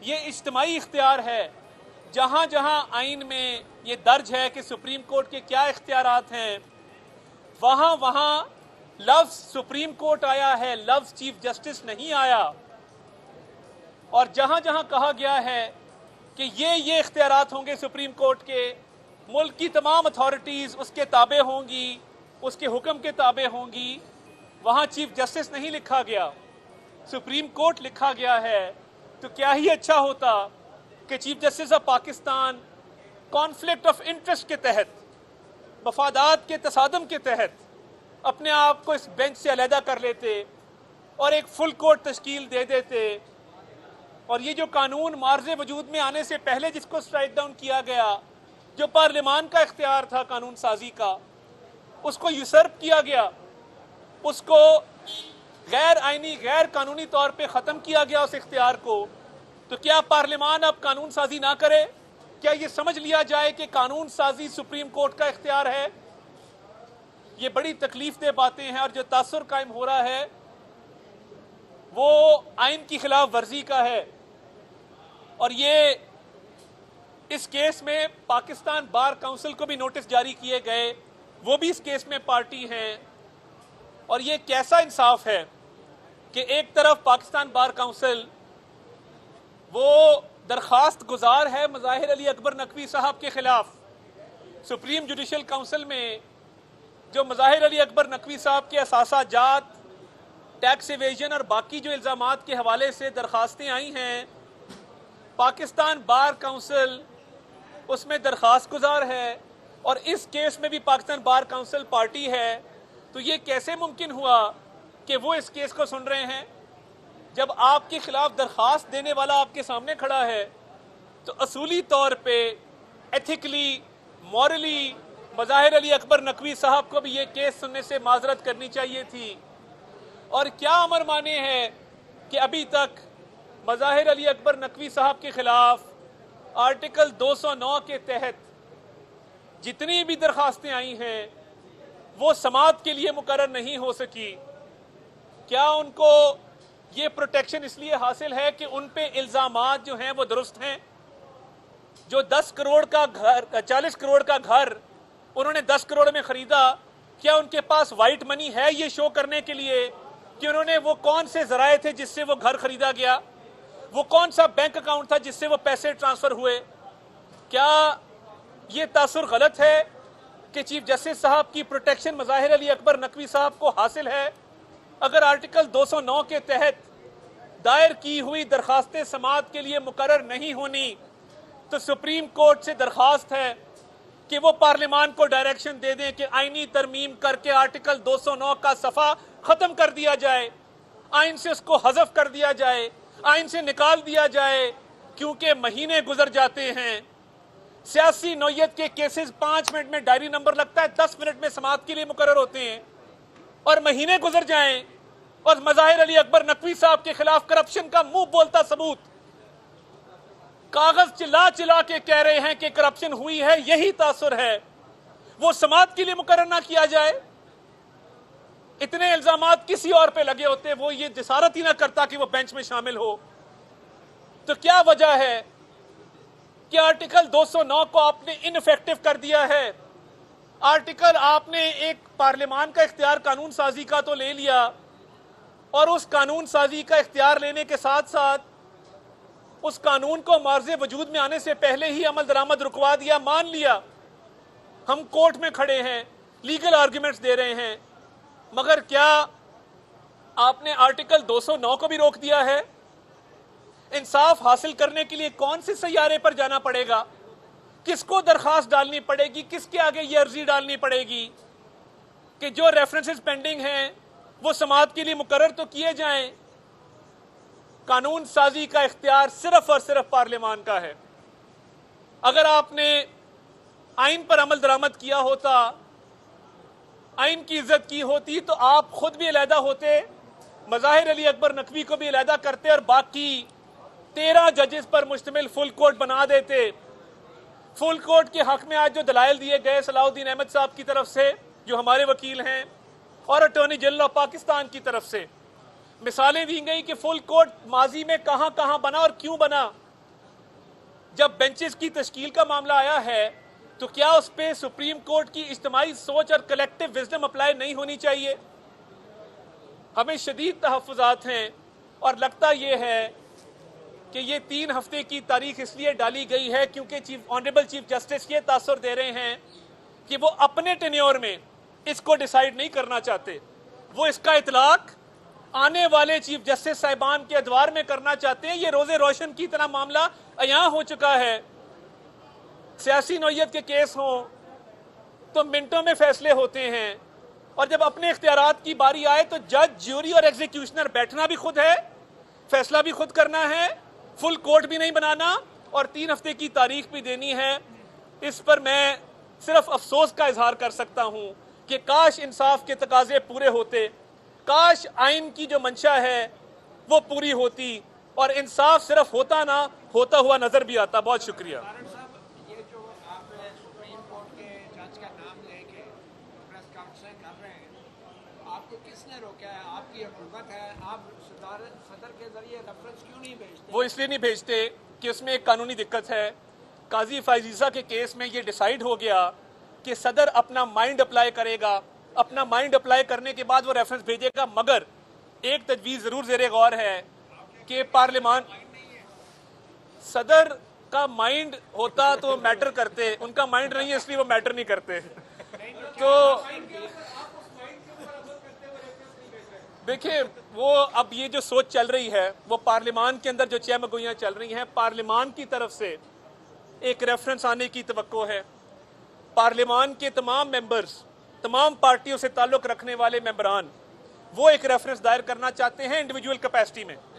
ये इज्तिमाई इख्तियार है। जहाँ जहाँ आइन में ये दर्ज है कि सुप्रीम कोर्ट के क्या इख्तियारात हैं, वहाँ वहाँ लफ्ज़ सुप्रीम कोर्ट आया है, लफ्ज़ चीफ जस्टिस नहीं आया। और जहाँ जहाँ कहा गया है कि ये इख्तियारात होंगे सुप्रीम कोर्ट के, मुल्क की तमाम अथॉरिटीज़ उसके ताबे होंगी, उसके हुक्म के ताबे होंगी, वहाँ चीफ जस्टिस नहीं लिखा गया, सुप्रीम कोर्ट लिखा गया है। तो क्या ही अच्छा होता कि chief justice of Pakistan conflict of interest के तहत, मफादात के तसादम के तहत अपने आप को इस बेंच से अलहदा कर लेते और एक फुल कोर्ट तश्कील दे देते। और ये जो कानून मार्ज़े वजूद में आने से पहले जिसको स्ट्राइक डाउन किया गया, जो पार्लियामान का इख्तियार था कानून साजी का, उसको यूसर्प किया गया, उसको गैर आइनी गैर कानूनी तौर पे ख़त्म किया गया उस इख्तियार को। तो क्या पार्लियामान अब कानून साजी ना करे? क्या ये समझ लिया जाए कि कानून साजी सुप्रीम कोर्ट का इख्तियार है? ये बड़ी तकलीफ दे बातें हैं। और जो तासुर कायम हो रहा है वो आइन की खिलाफ वर्जी का है। और ये इस केस में पाकिस्तान बार काउंसिल को भी नोटिस जारी किए गए, वो भी इस केस में पार्टी हैं। और ये कैसा इंसाफ है कि एक तरफ पाकिस्तान बार काउंसिल वो दरखास्त गुजार है मज़ाहिर अली अकबर नकवी साहब के खिलाफ। सुप्रीम जुडिशल काउंसिल में जो मज़ाहिर अली अकबर नकवी साहब के असासाजात, टैक्स इवेजन और बाकी जो इल्ज़ामात के हवाले से दरखास्तें आई हैं, पाकिस्तान बार काउंसिल उसमें दरखास्त गुजार है और इस केस में भी पाकिस्तान बार काउंसिल पार्टी है। तो ये कैसे मुमकिन हुआ कि वो इस केस को सुन रहे हैं? जब आपके खिलाफ दरखास्त देने वाला आपके सामने खड़ा है तो असूली तौर पे एथिकली, मॉरली मज़ाहिर अली अकबर नकवी साहब को भी ये केस सुनने से माजरत करनी चाहिए थी। और क्या अमर माने है कि अभी तक मज़ाहिर अली अकबर नकवी साहब के खिलाफ आर्टिकल 209 के तहत जितनी भी दरखास्तें आई हैं वो समाअत के लिए मुकर्रर नहीं हो सकी। क्या उनको ये प्रोटेक्शन इसलिए हासिल है कि उन पे इल्ज़ामात जो हैं वो दुरुस्त हैं? जो 10 करोड़ का घर, 40 करोड़ का घर उन्होंने 10 करोड़ में खरीदा, क्या उनके पास वाइट मनी है ये शो करने के लिए कि उन्होंने वो कौन से जराए थे जिससे वो घर खरीदा गया, वो कौन सा बैंक अकाउंट था जिससे वो पैसे ट्रांसफर हुए? क्या ये तासुर गलत है कि चीफ जस्टिस साहब की प्रोटेक्शन मज़ाहिर अली अकबर नकवी साहब को हासिल है? अगर आर्टिकल 209 के तहत दायर की हुई दरखास्तें समाअत के लिए मुकर्रर नहीं होनी, तो सुप्रीम कोर्ट से दरखास्त है कि वो पार्लियामान को डायरेक्शन दे दें कि आईनी तरमीम करके आर्टिकल 209 का सफ़ा ख़त्म कर दिया जाए, आइन से उसको हज़फ कर दिया जाए, आइन से निकाल दिया जाए। क्योंकि महीने गुजर जाते हैं, सियासी नौयत के केसेस 5 मिनट में डायरी नंबर लगता है, 10 मिनट में समाअत के लिए मुकर्रर होते हैं, और महीने गुजर जाएं और मज़ाहिर अली अकबर नकवी साहब के खिलाफ करप्शन का मुंह बोलता सबूत कागज चिल्ला चिल्ला के कह रहे हैं कि करप्शन हुई है, यही तासुर है, वो समाअत के लिए मुकर्रर ना किया जाए। इतने इल्जामात किसी और पे लगे होते, वो ये जसारत ही ना करता कि वो बेंच में शामिल हो। तो क्या वजह है कि आर्टिकल 209 को आपने इनइफेक्टिव कर दिया है? आर्टिकल आपने एक पार्लियामान का इख्तियार कानून साजी का तो ले लिया, और उस कानून साजी का इख्तियार लेने के साथ साथ उस कानून को मार्ज़े वजूद में आने से पहले ही अमल दरामद रुकवा दिया। मान लिया हम कोर्ट में खड़े हैं, लीगल आर्ग्यूमेंट्स दे रहे हैं, मगर क्या आपने आर्टिकल 209 को भी रोक दिया है? इंसाफ हासिल करने के लिए कौन से सैयारे पर जाना पड़ेगा? किसको दरखास्त डालनी पड़ेगी? किसके आगे ये अर्जी डालनी पड़ेगी कि जो रेफरेंसेस पेंडिंग हैं वो समाअत के लिए मुकर्रर तो किए जाएं? कानून साजी का इख्तियार सिर्फ और सिर्फ पार्लियामान का है। अगर आपने आइन पर अमल दरामद किया होता, आइन की इज्जत की होती, तो आप खुद भी अलहदा होते, मज़ाहिर अली अकबर नकवी को भी अलहदा करते और बाकी 13 जजेस पर मुश्तमिल फुल कोर्ट बना देते। फुल कोर्ट के हक में आज जो दलाइल दिए गए सलाउद्दीन अहमद साहब की तरफ से, जो हमारे वकील हैं, और अटॉर्नी जनरल ऑफ पाकिस्तान की तरफ से मिसालें दी गई कि फुल कोर्ट माजी में कहां कहां बना और क्यों बना। जब बेंचेस की तश्कील का मामला आया है तो क्या उस पर सुप्रीम कोर्ट की इज्तिमाई सोच और कलेक्टिव विजडम अप्लाई नहीं होनी चाहिए? हमें शदीद तहफ़्फ़ुज़ात हैं और लगता यह है कि ये 3 हफ्ते की तारीख इसलिए डाली गई है क्योंकि ऑनरेबल चीफ जस्टिस ये तासुर दे रहे हैं कि वो अपने टेन्योर में इसको डिसाइड नहीं करना चाहते, वो इसका इतलाक आने वाले चीफ जस्टिस साहिबान के अदवार में करना चाहते हैं। ये रोजे रोशन की तरह मामला अयां हो चुका है। सियासी नौयत के केस हों तो मिनटों में फैसले होते हैं और जब अपने इख्तियारात की बारी आए तो जज, ज्यूरी और एग्जीक्यूशनर बैठना भी खुद है, फैसला भी खुद करना है, फुल कोर्ट भी नहीं बनाना और 3 हफ्ते की तारीख भी देनी है। इस पर मैं सिर्फ अफसोस का इजहार कर सकता हूं कि काश इंसाफ के तकाजे पूरे होते, काश आइन की जो मंशा है वो पूरी होती और इंसाफ सिर्फ होता ना होता हुआ नजर भी आता। बहुत शुक्रिया। ये जो आप सुप्रीम कोर्ट के जज का नाम लेके प्रेस कॉन्फ्रेंस कर रहे हैं, आपको किसने रोका है? आपकी हुकूमत है, आप सदर के जरिए रेफरेंस क्यों नहीं भेजते? वो इसलिए नहीं भेजते कि उसमें एक कानूनी दिक्कत है। काजी फाइजीजा के केस में ये डिसाइड हो गया कि सदर अपना माइंड अप्लाई करेगा, अपना माइंड अप्लाई करने के बाद वो रेफरेंस भेजेगा, मगर एक तजवीज़ ज़रूर ज़ेरे गौर है कि पार्लियामान सदर का माइंड होता तो मैटर करते, उनका माइंड नहीं है इसलिए वो मैटर नहीं करते। तो देखिए, वो अब ये जो सोच चल रही है वो पार्लियामान के अंदर जो चहमगोइयाँ चल रही हैं, पार्लियामान की तरफ से एक रेफरेंस आने की तवक्को है। पार्लियामान के तमाम मेंबर्स, तमाम पार्टियों से ताल्लुक़ रखने वाले मेंबरान वो एक रेफरेंस दायर करना चाहते हैं इंडिविजुअल कैपेसिटी में।